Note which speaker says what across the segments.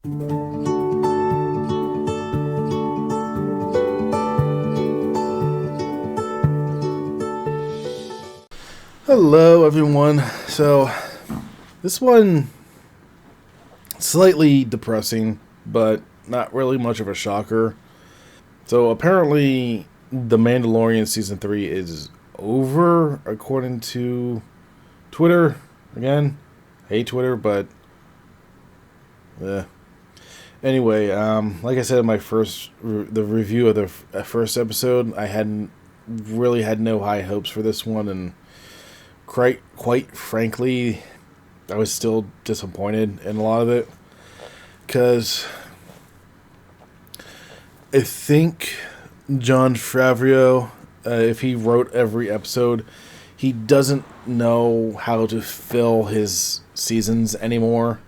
Speaker 1: Hello, everyone. So, this one slightly depressing, but not really much of a shocker. So, apparently, The Mandalorian season 3 is over, according to Twitter. Again, I hate Twitter, but anyway, like I said in my the review of the first episode, I hadn't really had no high hopes for this one, and quite frankly, I was still disappointed in a lot of it, because I think Jon Favreau, if he wrote every episode, he doesn't know how to fill his seasons anymore,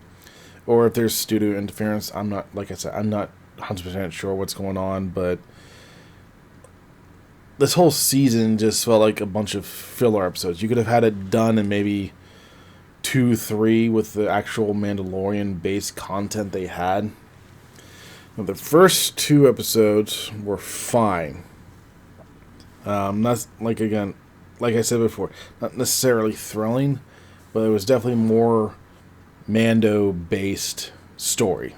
Speaker 1: or if there's studio interference. I'm not, like I said, I'm not 100% sure what's going on, but this whole season just felt like a bunch of filler episodes. You could have had it done in maybe 2-3 with the actual Mandalorian-based content they had. Now, the first 2 episodes were fine. Not like I said before, not necessarily thrilling, but it was definitely more Mando-based story.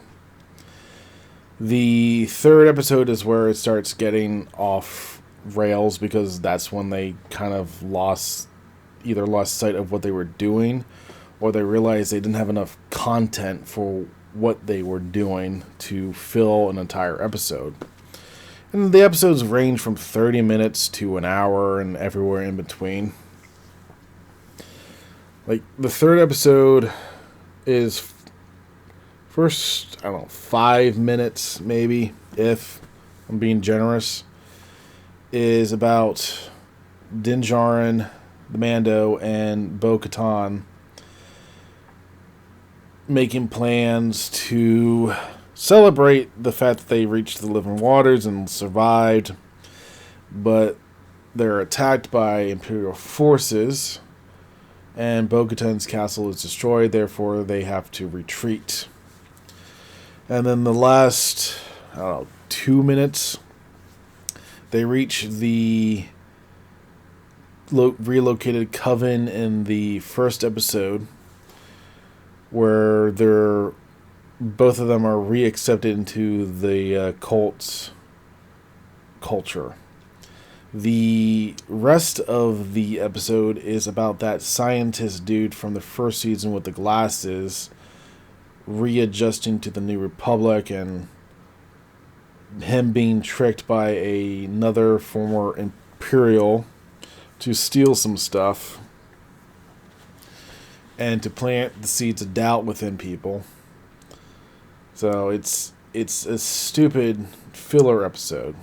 Speaker 1: The third episode is where it starts getting off rails, because that's when they kind of either lost sight of what they were doing, or they realized they didn't have enough content for what they were doing to fill an entire episode. And the episodes range from 30 minutes to an hour and everywhere in between. Like, the third episode is first, 5 minutes maybe, if I'm being generous, is about Din Djarin, the Mando, and Bo-Katan making plans to celebrate the fact that they reached the Living Waters and survived, but they're attacked by Imperial forces, and Bo-Katan's castle is destroyed, therefore they have to retreat. And then the last, 2 minutes, they reach the relocated coven in the first episode, where both of them are reaccepted into the cult's culture. The rest of the episode is about that scientist dude from the first season with the glasses readjusting to the New Republic, and him being tricked by another former Imperial to steal some stuff and to plant the seeds of doubt within people. So it's a stupid filler episode.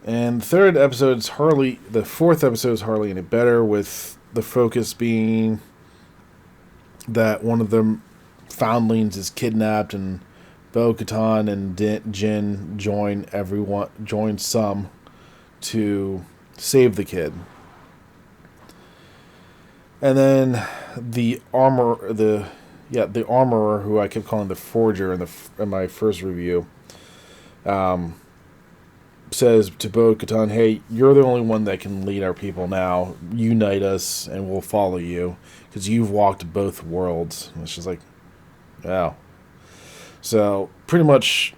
Speaker 1: And the fourth episode is hardly any better, with the focus being that one of the foundlings is kidnapped, and Bo-Katan and Jin join some to save the kid. And then the armorer, who I kept calling the Forger in my first review, says to Bo-Katan, "Hey, you're the only one that can lead our people now. Unite us, and we'll follow you, because you've walked both worlds." And it's just like, wow. So, pretty much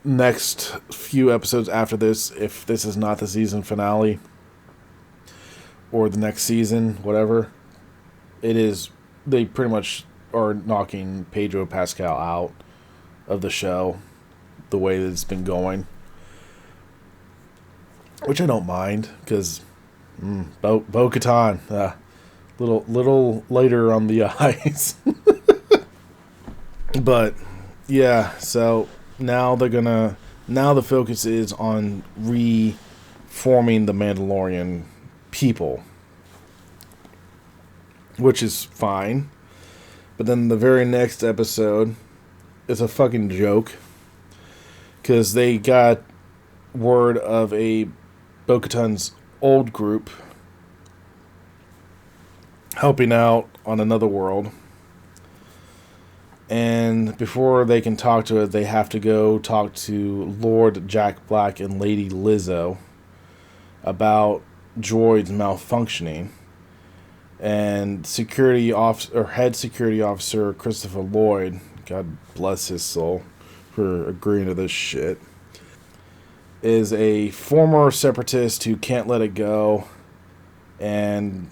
Speaker 1: next few episodes after this, if this is not the season finale, or the next season, whatever, they pretty much are knocking Pedro Pascal out of the show, the way that it's been going. Which I don't mind, because Bo-Katan, little lighter on the eyes. But yeah, so now the focus is on reforming the Mandalorian people, which is fine. But then the very next episode is a fucking joke, because they got word of a Bo-Katan's old group helping out on another world, And before they can talk to it, they have to go talk to Lord Jack Black and Lady Lizzo about droids malfunctioning. And head security officer Christopher Lloyd, God bless his soul for agreeing to this shit, is a former separatist who can't let it go. And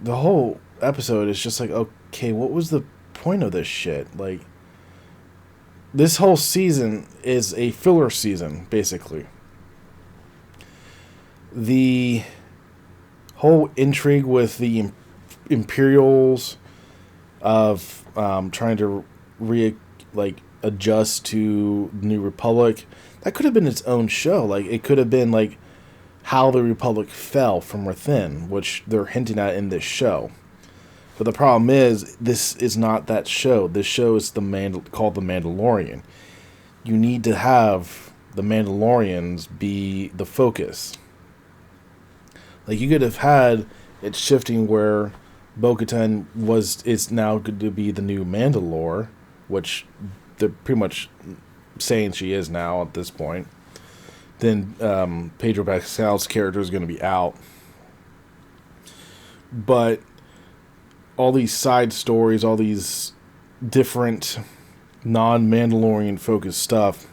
Speaker 1: the whole episode is just like, okay, what was the point of this shit? Like, this whole season is a filler season, basically. The whole intrigue with the Imperials of trying to adjust to the New Republic, that could have been its own show. Like, it could have been like how the Republic fell from within, which they're hinting at in this show. But the problem is, this is not that show. This show is called The Mandalorian. You need to have the Mandalorians be the focus. Like, you could have had it shifting where Bo-Katan is now going to be the new Mandalore, which they're pretty much saying she is now at this point. Then Pedro Pascal's character is going to be out. But all these side stories, all these different non-Mandalorian focused stuff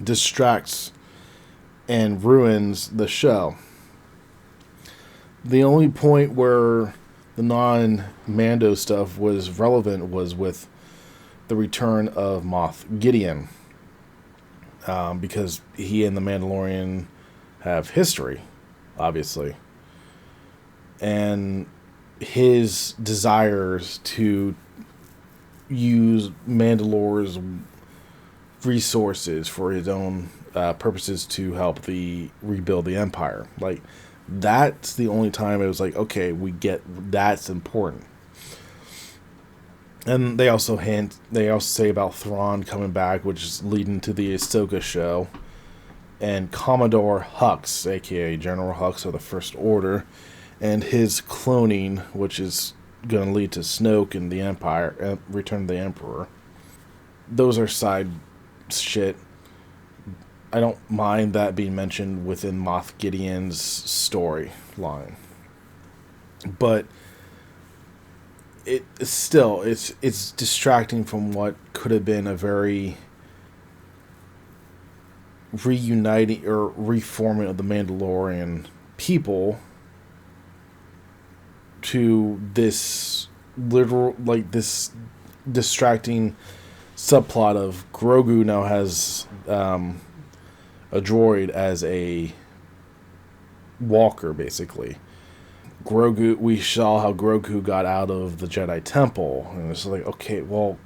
Speaker 1: distracts and ruins the show. The only point where the non-Mando stuff was relevant was with the return of Moff Gideon. Because he and the Mandalorian have history, obviously. And his desires to use Mandalore's resources for his own purposes to help rebuild the Empire. Like, that's the only time it was like, okay, we get that's important. And they also say about Thrawn coming back, which is leading to the Ahsoka show. And Commodore Hux, aka General Hux of the First Order, and his cloning, which is going to lead to Snoke and the Empire, Return of the Emperor. Those are side shit. I don't mind that being mentioned within Moff Gideon's storyline. But it's distracting from what could have been a very reuniting or reforming of the Mandalorian people to this this distracting subplot of Grogu now has a droid as a walker, basically. We saw how Grogu got out of the Jedi Temple, and it's like, okay, well,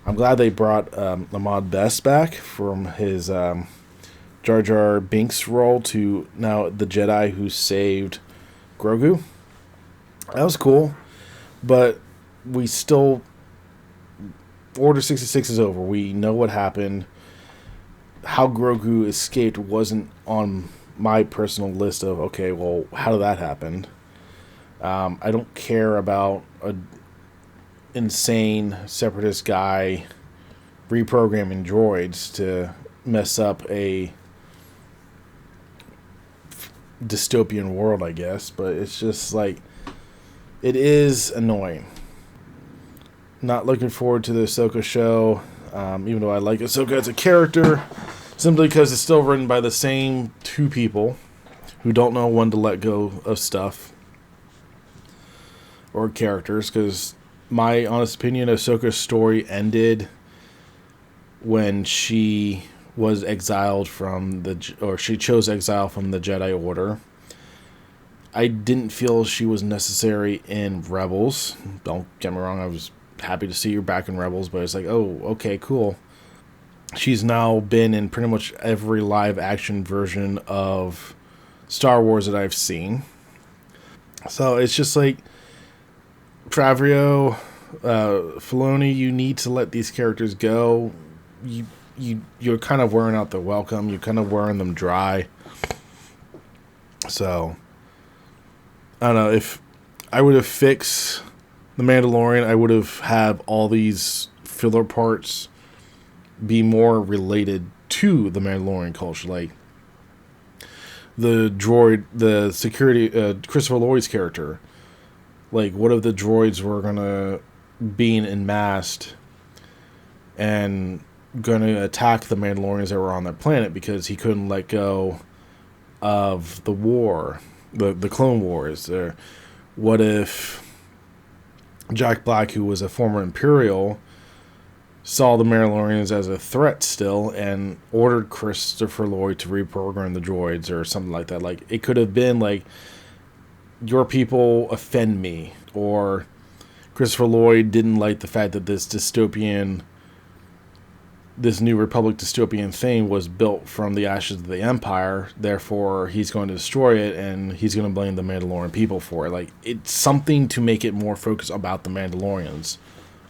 Speaker 1: I'm glad they brought Ahmad Best back from his Jar Jar Binks role to now the Jedi who saved Grogu. That was cool, but we still... Order 66 is over. We know what happened. How Grogu escaped wasn't on my personal list of, okay, well, how did that happen? I don't care about an insane separatist guy reprogramming droids to mess up a dystopian world, I guess. But it's just like, it is annoying. Not looking forward to the Ahsoka show, even though I like Ahsoka as a character, simply because it's still written by the same two people who don't know when to let go of stuff or characters. Because my honest opinion, Ahsoka's story ended when she was exiled from she chose exile from the Jedi Order. I didn't feel she was necessary in Rebels. Don't get me wrong, I was happy to see her back in Rebels, but it's like, oh, okay, cool. She's now been in pretty much every live action version of Star Wars that I've seen. So it's just like, Favreau, Filoni, you need to let these characters go. You're kind of wearing out their welcome. You're kind of wearing them dry. So I don't know, if I would have fixed The Mandalorian, I would have all these filler parts be more related to the Mandalorian culture. Like the droid, the security, Christopher Lloyd's character. Like, what if the droids were gonna being enmasked and gonna attack the Mandalorians that were on that planet because he couldn't let go of the war, the Clone Wars? Or what if Jack Black, who was a former Imperial, saw the Mandalorians as a threat still and ordered Christopher Lloyd to reprogram the droids or something like that? Like, it could have been like, your people offend me, or Christopher Lloyd didn't like the fact that this New Republic dystopian thing was built from the ashes of the Empire, therefore he's going to destroy it, and he's going to blame the Mandalorian people for it. Like, it's something to make it more focused about the Mandalorians,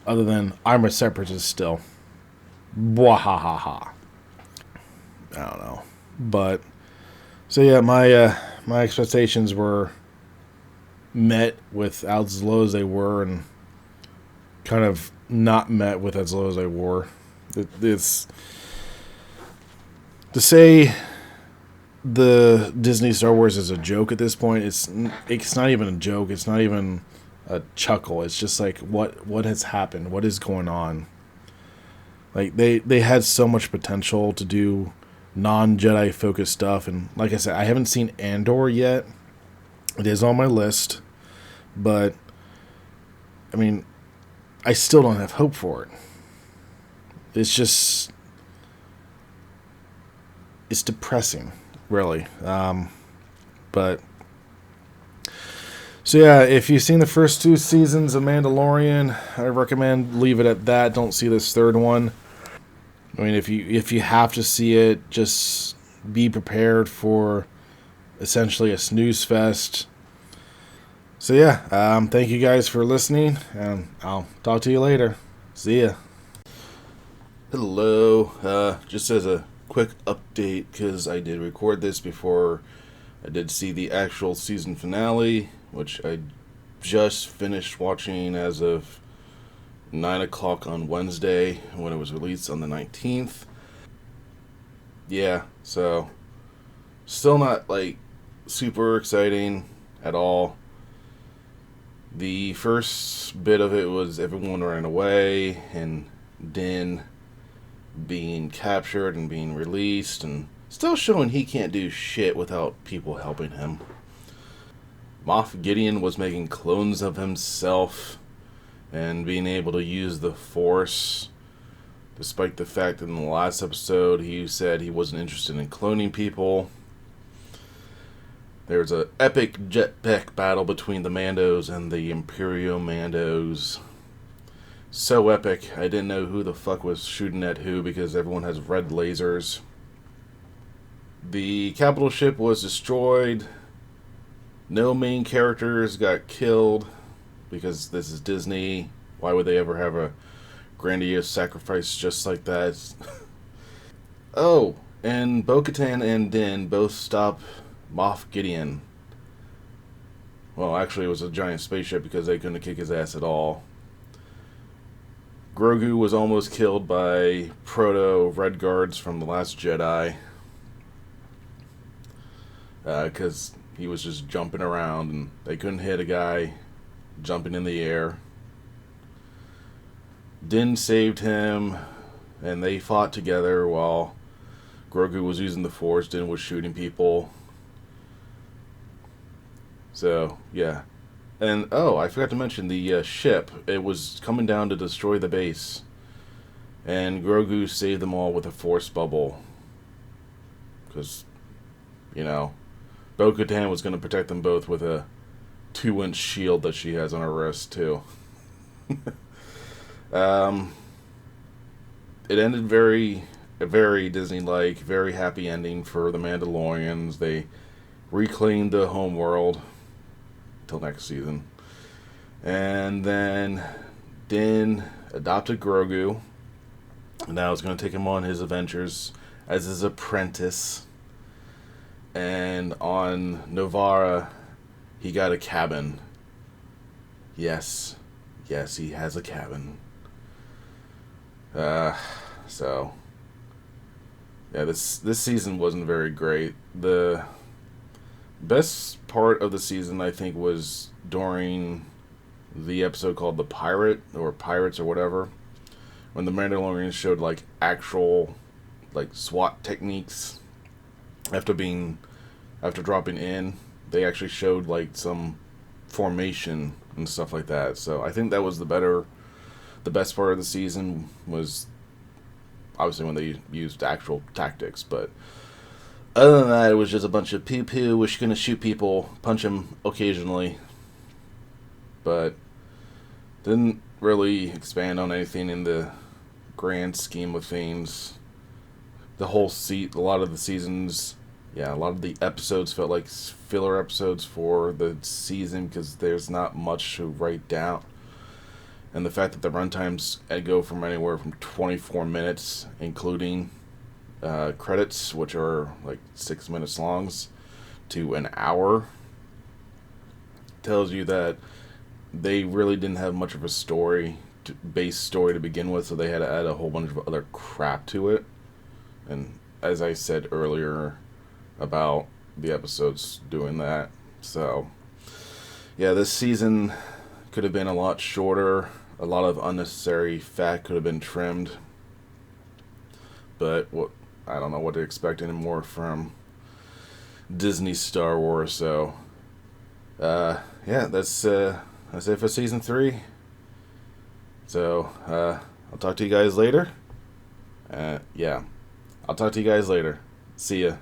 Speaker 1: other than, I'm a separatist still. Bwahahaha. I don't know. But, so yeah, my expectations were met with as low as they were, and kind of not met with as low as they were. It's to say the Disney Star Wars is a joke at this point. It's not even a joke. It's not even a chuckle. It's just like, what has happened? What is going on? Like, they had so much potential to do non-Jedi focused stuff, and like I said, I haven't seen Andor yet. It is on my list, but I mean, I still don't have hope for it. It's depressing, really. But so yeah, if you've seen the first 2 seasons of Mandalorian, I recommend leave it at that. Don't see this third one. I mean, if you have to see it, just be prepared for essentially a snooze fest. So yeah, thank you guys for listening, and I'll talk to you later. See ya. Hello. Just as a quick update, because I did record this before I did see the actual season finale, which I just finished watching as of 9 o'clock on Wednesday when it was released on the 19th. Yeah, so still not like super exciting at all. The first bit of it was everyone ran away and Din being captured and being released, and still showing he can't do shit without people helping him. Moff Gideon was making clones of himself and being able to use the Force, despite the fact that in the last episode he said he wasn't interested in cloning people. There's an epic jetpack battle between the Mandos and the Imperial Mandos. So epic, I didn't know who the fuck was shooting at who because everyone has red lasers. The capital ship was destroyed. No main characters got killed because this is Disney. Why would they ever have a grandiose sacrifice just like that? Oh, and Bo-Katan and Din both stop Moff Gideon. Well, actually it was a giant spaceship because they couldn't kick his ass at all. Grogu was almost killed by proto Red Guards from The Last Jedi. Because he was just jumping around and they couldn't hit a guy jumping in the air. Din saved him and they fought together while Grogu was using the Force. Din was shooting people. So, yeah. And, oh, I forgot to mention the ship. It was coming down to destroy the base. And Grogu saved them all with a Force bubble. Because, you know, Bo-Katan was going to protect them both with a 2-inch shield that she has on her wrist, too. It ended very Disney-like, very happy ending for the Mandalorians. They reclaimed the home world. Till next season. And then Din adopted Grogu. And now he's going to take him on his adventures as his apprentice. And on Novara, he got a cabin. Yes, Yes, he has a cabin. Uh, so yeah, this season wasn't very great. The best part of the season, I think, was during the episode called "The Pirate" or "Pirates" or whatever, when the Mandalorian showed like actual like SWAT techniques after being after dropping in. They actually showed like some formation and stuff like that. So I think that was the best part of the season was obviously when they used actual tactics. But other than that, it was just a bunch of poo poo. We're gonna shoot people, punch them occasionally, but didn't really expand on anything in the grand scheme of things. The whole a lot of the seasons, yeah, a lot of the episodes felt like filler episodes for the season because there's not much to write down. And the fact that the runtimes go from anywhere from 24 minutes, including credits, which are like 6 minutes long, to an hour, tells you that they really didn't have much of a base story to begin with, so they had to add a whole bunch of other crap to it. And as I said earlier about the episodes doing that, so yeah, this season could have been a lot shorter. A lot of unnecessary fat could have been trimmed, but I don't know what to expect anymore from Disney Star Wars. So, yeah, that's it for season 3. So, I'll talk to you guys later. Yeah, I'll talk to you guys later. See ya.